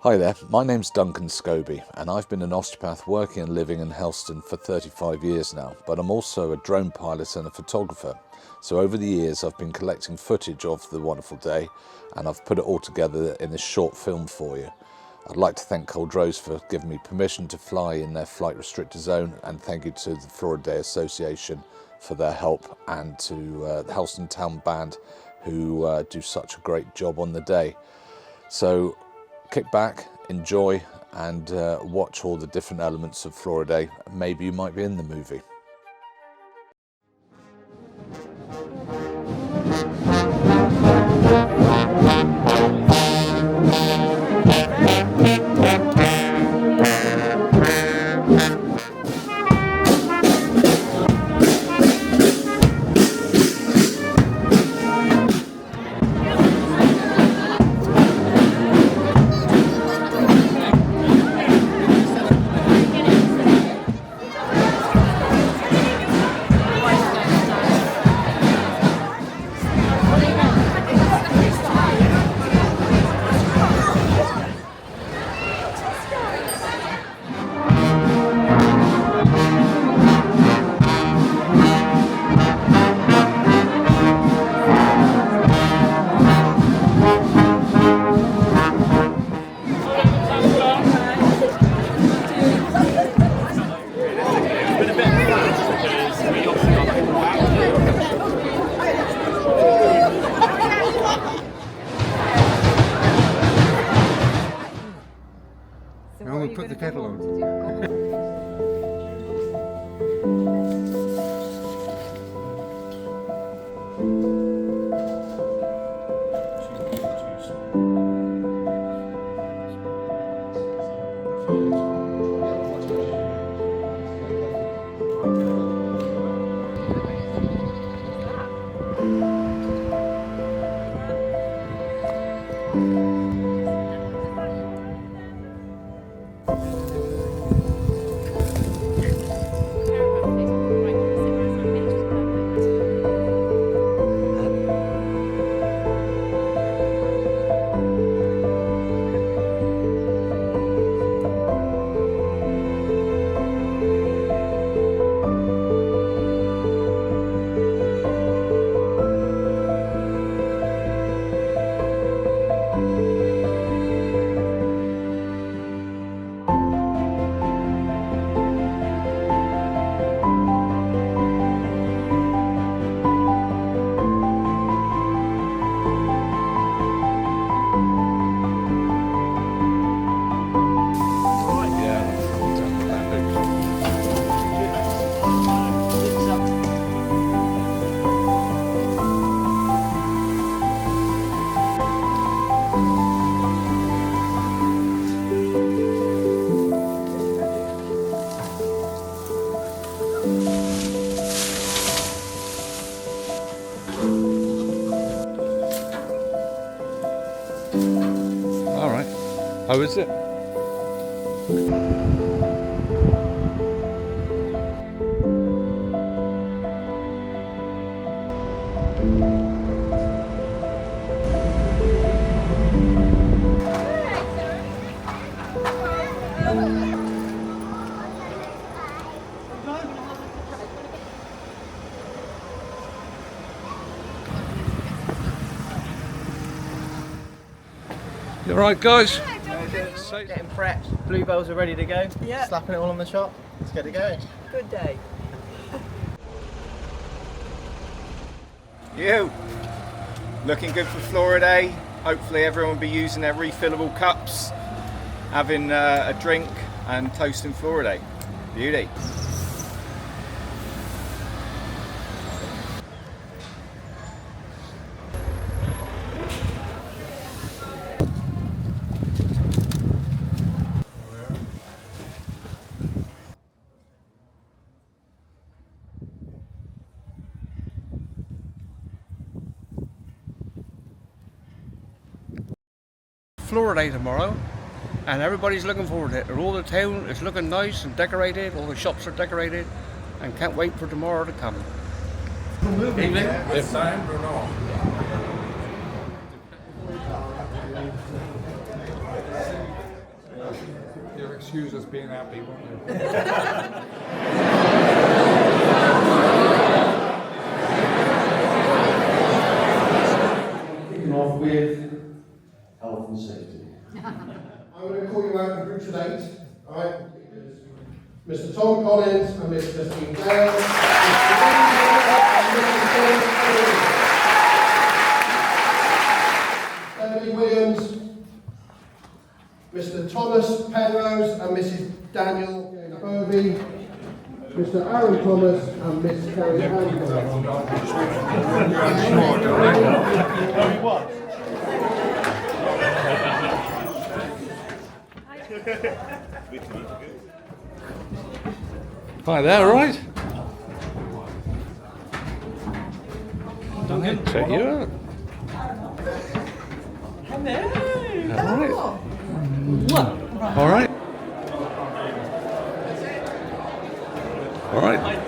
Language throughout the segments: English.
Hi there, my name's Duncan SCOBIE and I've been an osteopath working and living in Helston for 35 years now, but I'm also a drone pilot and a photographer. So over the years I've been collecting footage of the wonderful day and I've put it all together in this short film for you. I'd like to thank Rose for giving me permission to fly in their flight restricted zone, and thank you to the Flora Day Association for their help, and to the Helston Town Band who do such a great job on the day. So kick back, enjoy, and watch all the different elements of Flora Day. Maybe you might be in the movie. Now we'll put the kettle on. Alright, how is it? You alright, guys? Getting prepped, bluebells are ready to go. Yeah. Slapping it all on the shop. Let's get it going. Good day. You looking good for Flora Day. Hopefully everyone will be using their refillable cups, having a drink and toasting Flora Day. Beauty. Flora Day tomorrow, and everybody's looking forward to it. All the town is looking nice and decorated, all the shops are decorated, and can't wait for tomorrow to come. Evening. If time or not. excuse us being happy, won't you? Kicking off with health and safety. I'm going to call you out in groups of 8, alright? Mr. Tom Collins and Miss Justine Dale. Emily Williams, Mr. Thomas Penrose and Mrs. Daniel Bovey, Mr. Aaron Thomas and Miss Kerry Hancock. Hi there, all right? Duncan, check you out. Hello. All right. All right.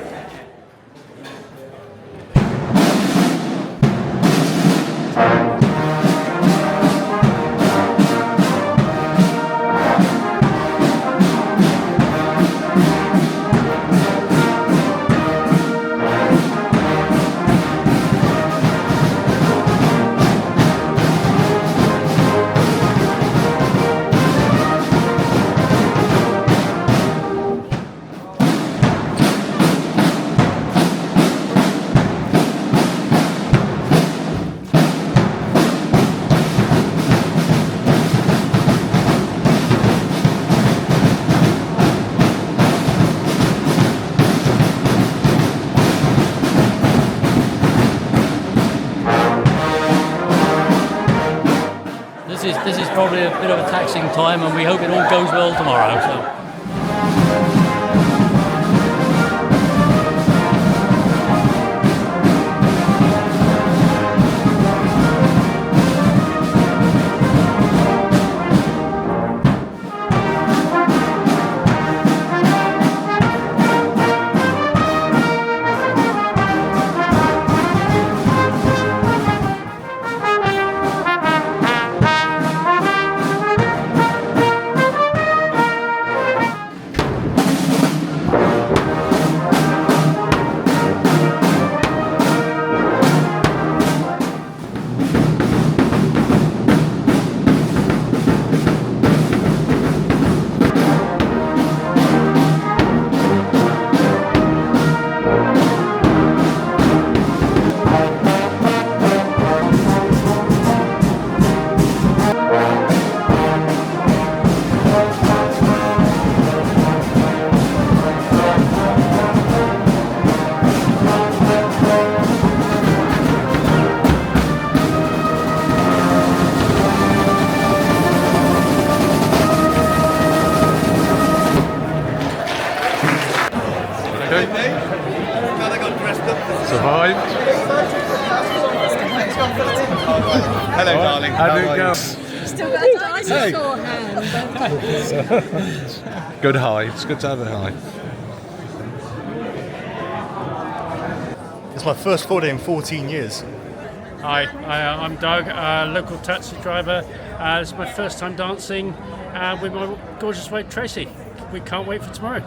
This is probably a bit of a taxing time, and we hope it all goes well tomorrow. So. Survived. Hello, darling. How did it go? Still got a dinosaur hand. Good high. It's good to have a high. It's my first 4 day in 14 years. Hi, I'm Doug, local taxi driver. It's my first time dancing with my gorgeous wife Tracy. We can't wait for tomorrow.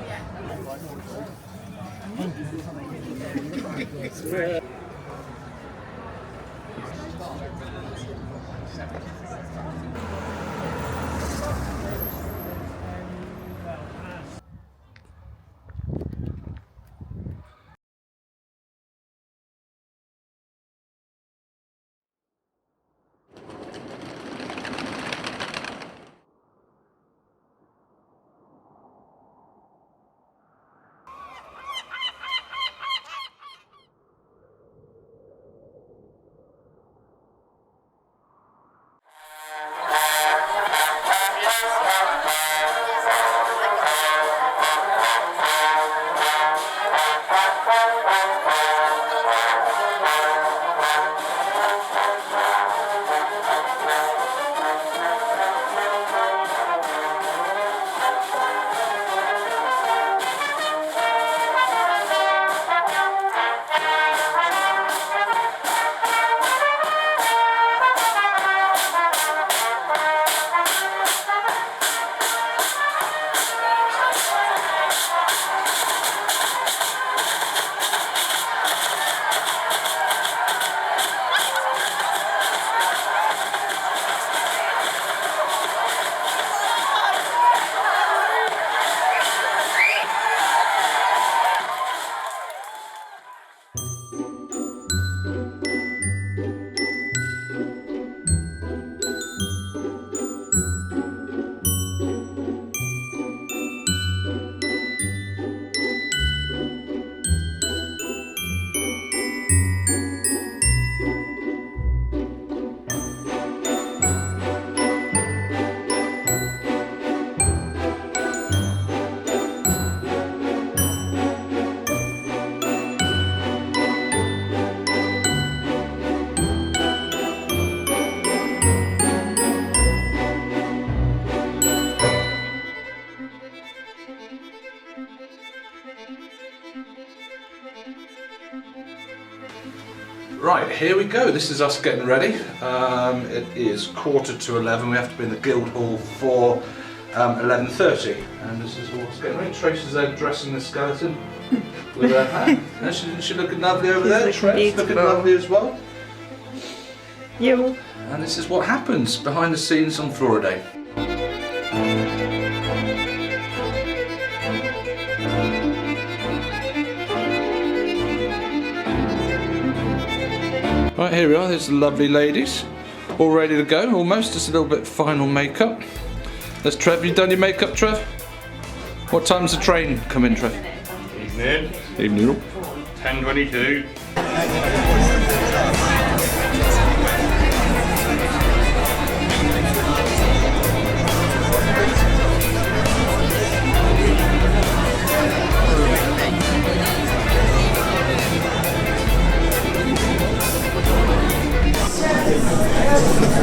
Right, here we go. This is us getting ready. It is 11:15. We have to be in the Guildhall for 11:30. And this is what's getting ready. Tracy's there dressing the skeleton with her hat. And she's looking lovely over there. Tracy's looking lovely as well. You. And this is what happens behind the scenes on Flora Day. Right, here we are, there's the lovely ladies, all ready to go, almost, just a little bit of final makeup. There's Trev, you done your makeup, Trev? What time's the train come in, Trev? Evening. Evening. 10:22.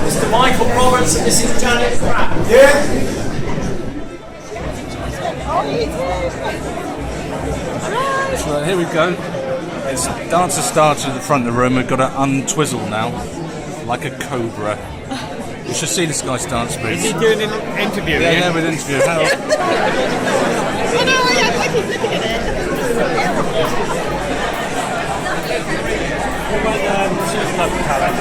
Mr. Michael Roberts and Mrs. Janet Pratt. Yeah. So here we go. It's dancer started at the front of the room. We've got to untwizzle now, like a cobra. You should see this guy's dance moves. Is he doing an interview? Yeah, with interview. Oh no, yeah, I keep looking at it. She's lovely talent.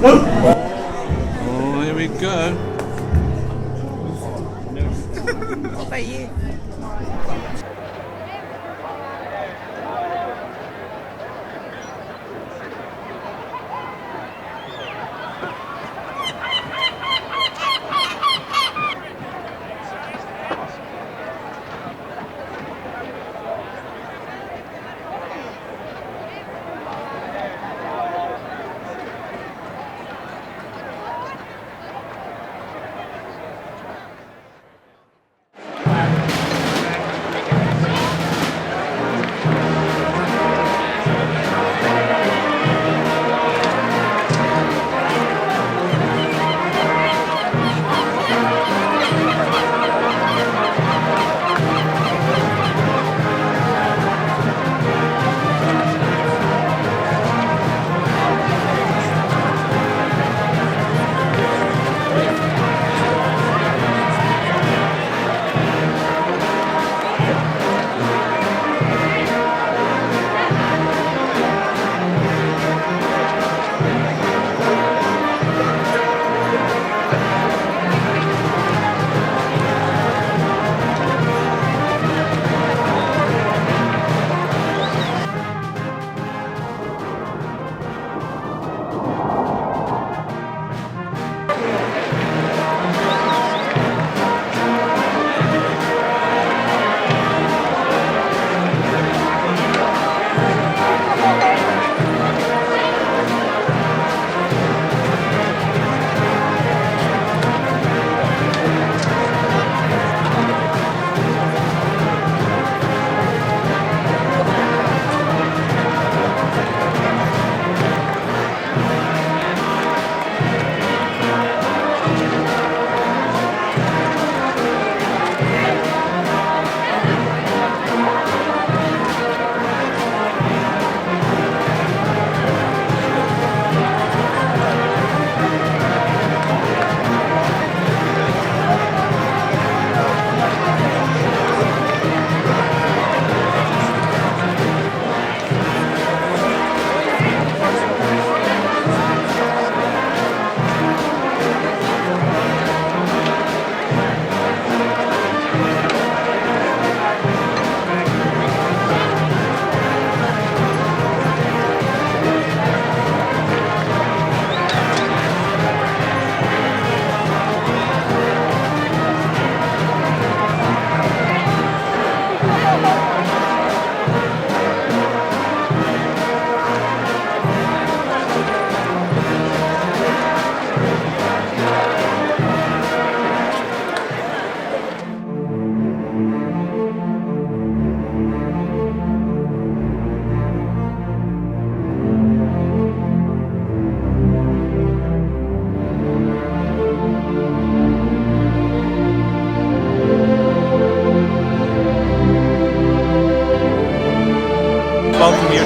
Oh, here we go. What about you?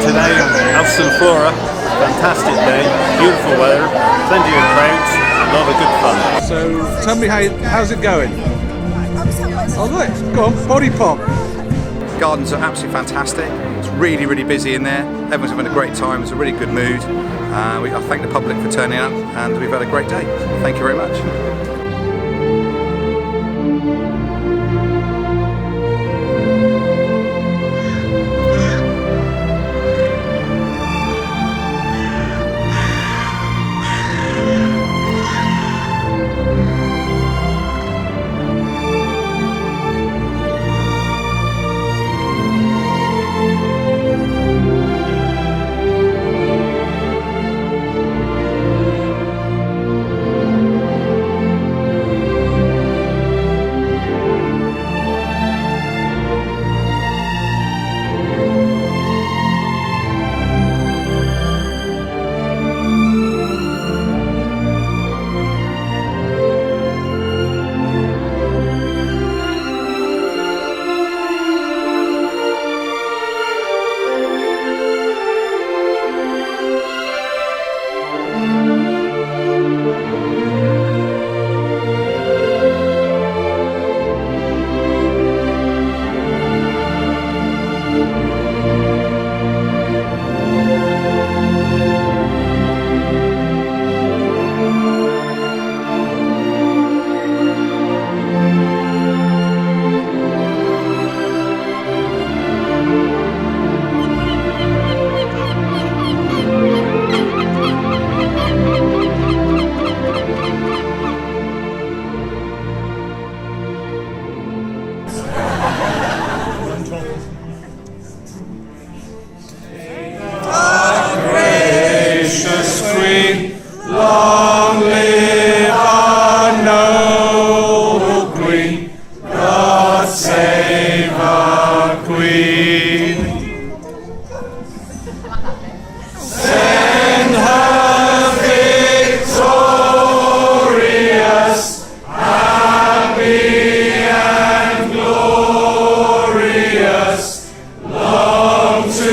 today on Helston Flora. Fantastic day, beautiful weather, plenty of crowds, a lot of good fun. So tell me how's it going? Oh look, go on, body pop. Gardens are absolutely fantastic. It's really, really busy in there. Everyone's having a great time. It's a really good mood. I thank the public for turning up, and we've had a great day. Thank you very much. Long live our noble Queen, God save our Queen. Send her victorious, happy and glorious, long to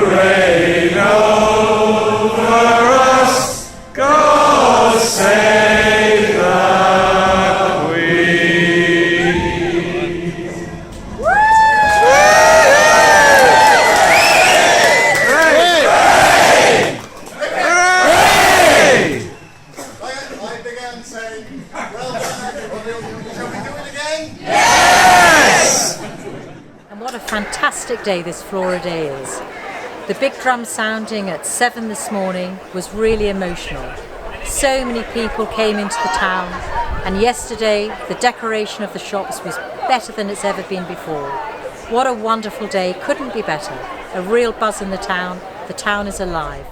reign over us. God save the Queen. I began saying, well done everybody. Shall we do it again? And what a fantastic day this Flora Day is. The big drum sounding at 7 this morning was really emotional. So many people came into the town, and yesterday the decoration of the shops was better than it's ever been before. What a wonderful day, couldn't be better. A real buzz in the town is alive.